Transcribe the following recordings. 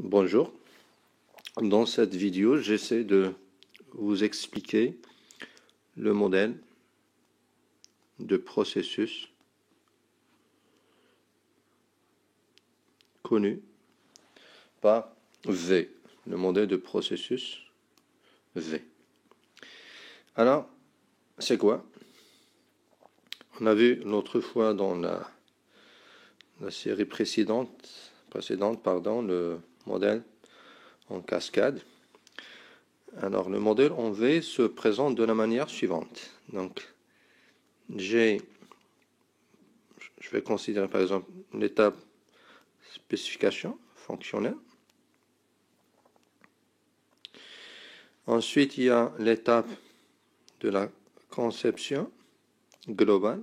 Bonjour. Dans cette vidéo, j'essaie de vous expliquer le modèle de processus connu par V, le modèle de processus V. Alors, c'est quoi? On a vu l'autre fois dans la série précédente, le modèle en cascade. Alors, le modèle en V se présente de la manière suivante. Donc, je vais considérer par exemple l'étape spécification fonctionnelle. Ensuite, il y a l'étape de la conception globale.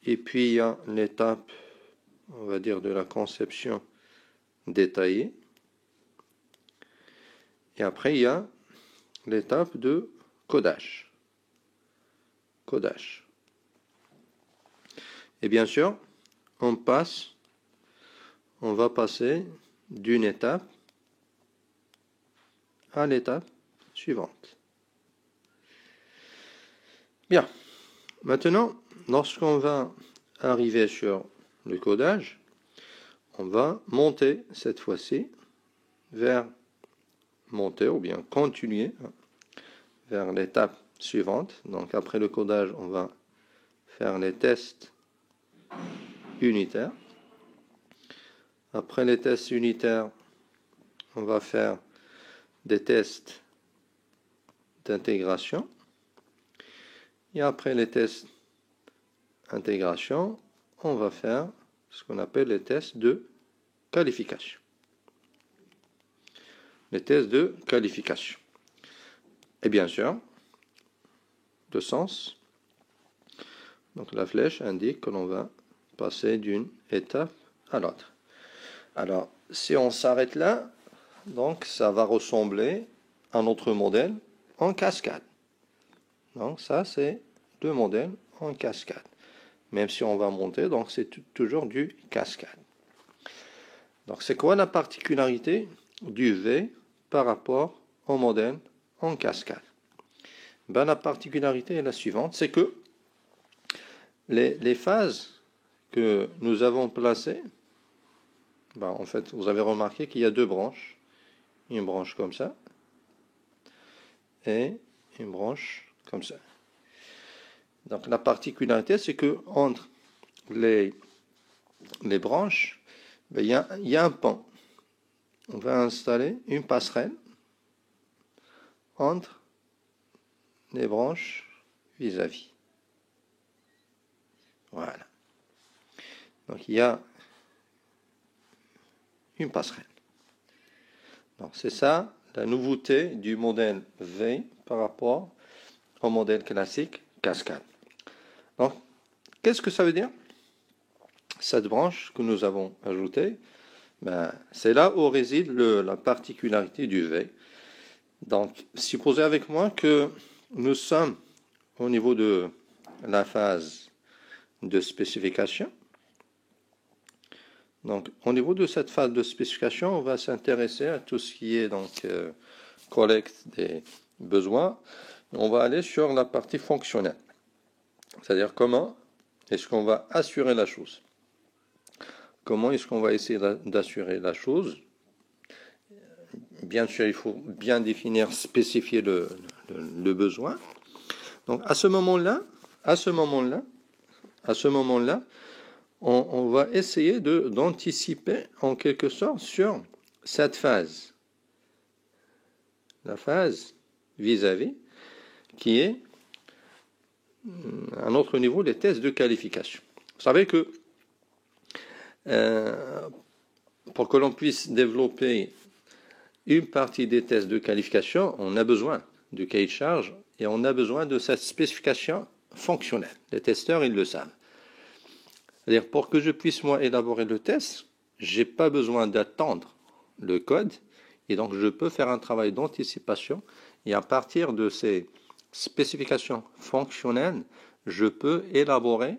Et puis, il y a l'étape, on va dire, de la conception détaillée. Et après, il y a l'étape de codage. Et bien sûr, on va passer d'une étape à l'étape suivante. Bien. Maintenant, lorsqu'on va arriver sur le codage, on va monter cette fois-ci ou bien continuer vers l'étape suivante. Donc après le codage, on va faire les tests unitaires. Après les tests unitaires, on va faire des tests d'intégration. Et après les tests d'intégration, on va faire ce qu'on appelle les tests de qualification. Les tests de qualification. Et bien sûr, le sens. Donc la flèche indique que l'on va passer d'une étape à l'autre. Alors, si on s'arrête là, donc ça va ressembler à notre modèle en cascade. Donc ça, c'est le modèle en cascade. Même si on va monter, donc c'est toujours du cascade. Donc c'est quoi la particularité du V par rapport au modèle en cascade? La particularité est la suivante, c'est que les phases que nous avons placées, en fait, vous avez remarqué qu'il y a deux branches. Une branche comme ça et une branche comme ça. Donc la particularité, c'est que entre les branches, il y a un pont. On va installer une passerelle entre les branches vis-à-vis. Voilà. Donc il y a une passerelle. Donc c'est ça la nouveauté du modèle V par rapport au modèle classique cascade. Donc qu'est-ce que ça veut dire? Cette branche que nous avons ajoutée, c'est là où réside la particularité du V. Donc supposez avec moi que nous sommes au niveau de la phase de spécification. Donc, au niveau de cette phase de spécification, on va s'intéresser à tout ce qui est collecte des besoins. On va aller sur la partie fonctionnelle. C'est-à-dire comment est-ce qu'on va assurer la chose. Comment est-ce qu'on va essayer d'assurer la chose. Bien sûr, il faut bien définir, spécifier le besoin. Donc, à ce moment-là, on va essayer d'anticiper en quelque sorte sur cette phase. La phase vis-à-vis, qui est à notre niveau les tests de qualification. Vous savez que pour que l'on puisse développer une partie des tests de qualification, on a besoin du cahier de charge et on a besoin de cette spécification fonctionnelle. Les testeurs, ils le savent. C'est-à-dire, pour que je puisse, moi, élaborer le test, je n'ai pas besoin d'attendre le code, et donc je peux faire un travail d'anticipation, et à partir de ces spécifications fonctionnelles, je peux élaborer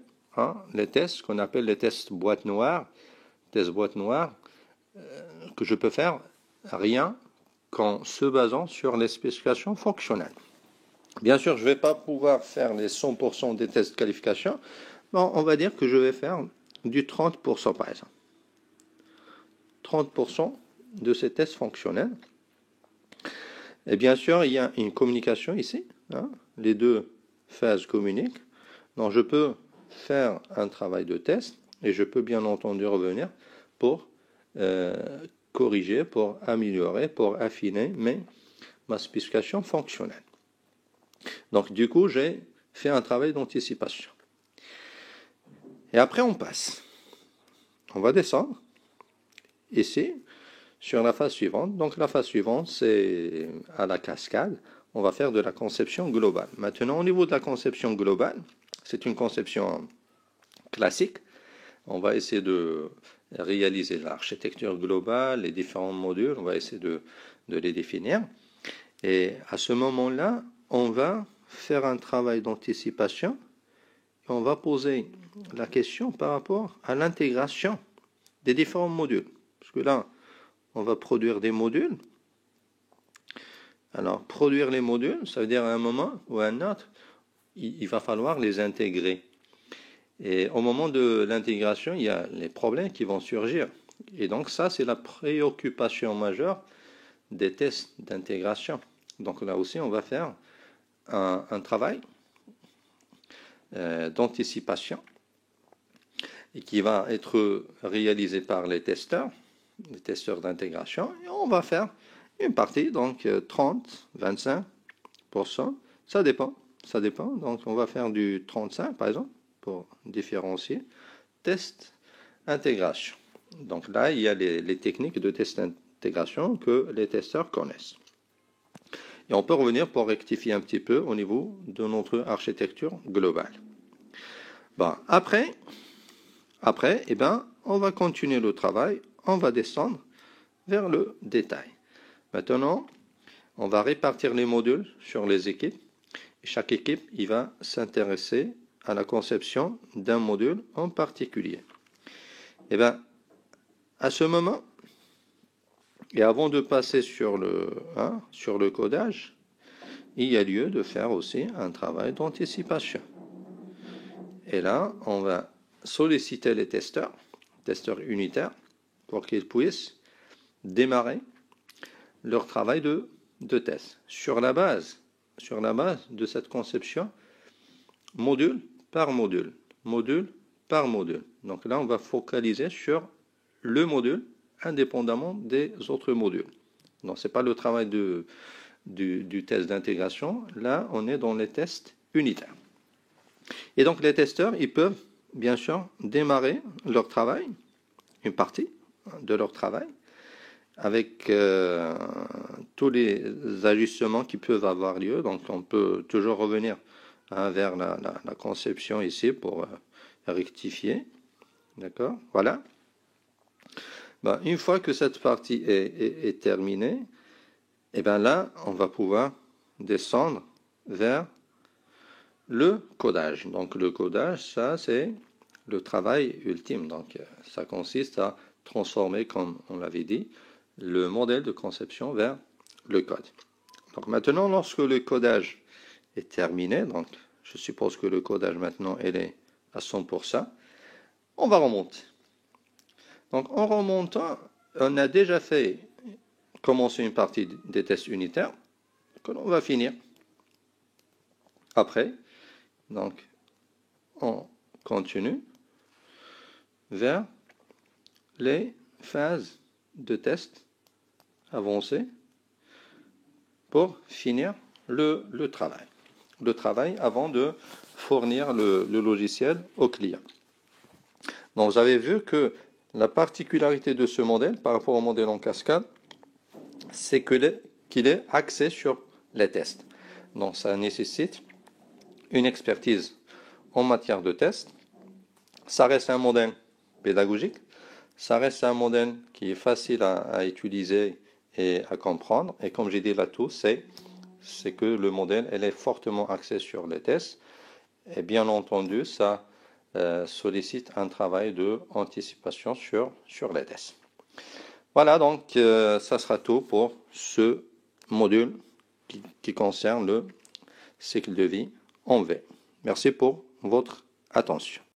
les tests qu'on appelle les tests boîte noire, test boîte noire, que je peux faire rien qu'en se basant sur les spécifications fonctionnelles. Bien sûr, je ne vais pas pouvoir faire les 100% des tests de qualification. Bon, on va dire que je vais faire du 30% par exemple. 30% de ces tests fonctionnels. Et bien sûr, il y a une communication ici. Hein, les deux phases communiquent. Donc, je peux faire un travail de test et je peux bien entendu revenir pour corriger, pour améliorer, pour affiner ma spécification fonctionnelle. Donc, du coup, j'ai fait un travail d'anticipation. Et après, on passe. On va descendre ici sur la phase suivante. Donc, la phase suivante, c'est à la cascade. On va faire de la conception globale. Maintenant, au niveau de la conception globale, c'est une conception classique. On va essayer de réaliser l'architecture globale, les différents modules. On va essayer de les définir. Et à ce moment-là, on va faire un travail d'anticipation et on va poser la question par rapport à l'intégration des différents modules. Parce que là, on va produire des modules. Alors, produire les modules, ça veut dire à un moment ou à un autre, il va falloir les intégrer. Et au moment de l'intégration, il y a les problèmes qui vont surgir. Et donc ça, c'est la préoccupation majeure des tests d'intégration. Donc là aussi, on va faire un travail d'anticipation et qui va être réalisé par les testeurs d'intégration. Et on va faire une partie, donc 30, 25%, ça dépend. Donc on va faire du 35 par exemple pour différencier test intégration. Donc là, il y a les techniques de test d'intégration que les testeurs connaissent. Et on peut revenir pour rectifier un petit peu au niveau de notre architecture globale. Bon, après, eh ben, on va continuer le travail, on va descendre vers le détail. Maintenant, on va répartir les modules sur les équipes. Et chaque équipe, il va s'intéresser à la conception d'un module en particulier. Et bien, à ce moment, et avant de passer sur le codage, il y a lieu de faire aussi un travail d'anticipation. Et là, on va solliciter les testeurs unitaires, pour qu'ils puissent démarrer leur travail de test sur la base de cette conception module par module. Donc là, on va focaliser sur le module indépendamment des autres modules. Donc, ce n'est pas le travail du test d'intégration. Là, on est dans les tests unitaires. Et donc, les testeurs, ils peuvent, bien sûr, démarrer leur travail, une partie de leur travail, avec tous les ajustements qui peuvent avoir lieu. Donc, on peut toujours revenir vers la conception ici pour rectifier. D'accord? Voilà. Ben, une fois que cette partie est terminée, et bien là, on va pouvoir descendre vers le codage. Donc, le codage, ça, c'est le travail ultime. Donc, ça consiste à transformer, comme on l'avait dit, le modèle de conception vers le code. Donc, maintenant, lorsque le codage est terminé, donc je suppose que le codage maintenant il est à 100%, on va remonter. Donc en remontant, on a déjà commencé une partie des tests unitaires que l'on va finir. Après, donc on continue vers les phases de test avancées pour finir le travail. Le travail avant de fournir le logiciel au client. Donc vous avez vu que la particularité de ce modèle par rapport au modèle en cascade, c'est qu'il est axé sur les tests. Donc ça nécessite une expertise en matière de test. Ça reste un modèle pédagogique. Ça reste un modèle qui est facile à utiliser et à comprendre. Et comme j'ai dit là tout, c'est que le modèle est fortement axé sur les tests. Et bien entendu, ça sollicite un travail d'anticipation sur les tests. Voilà, donc ça sera tout pour ce module qui concerne le cycle de vie en V. Merci pour votre attention.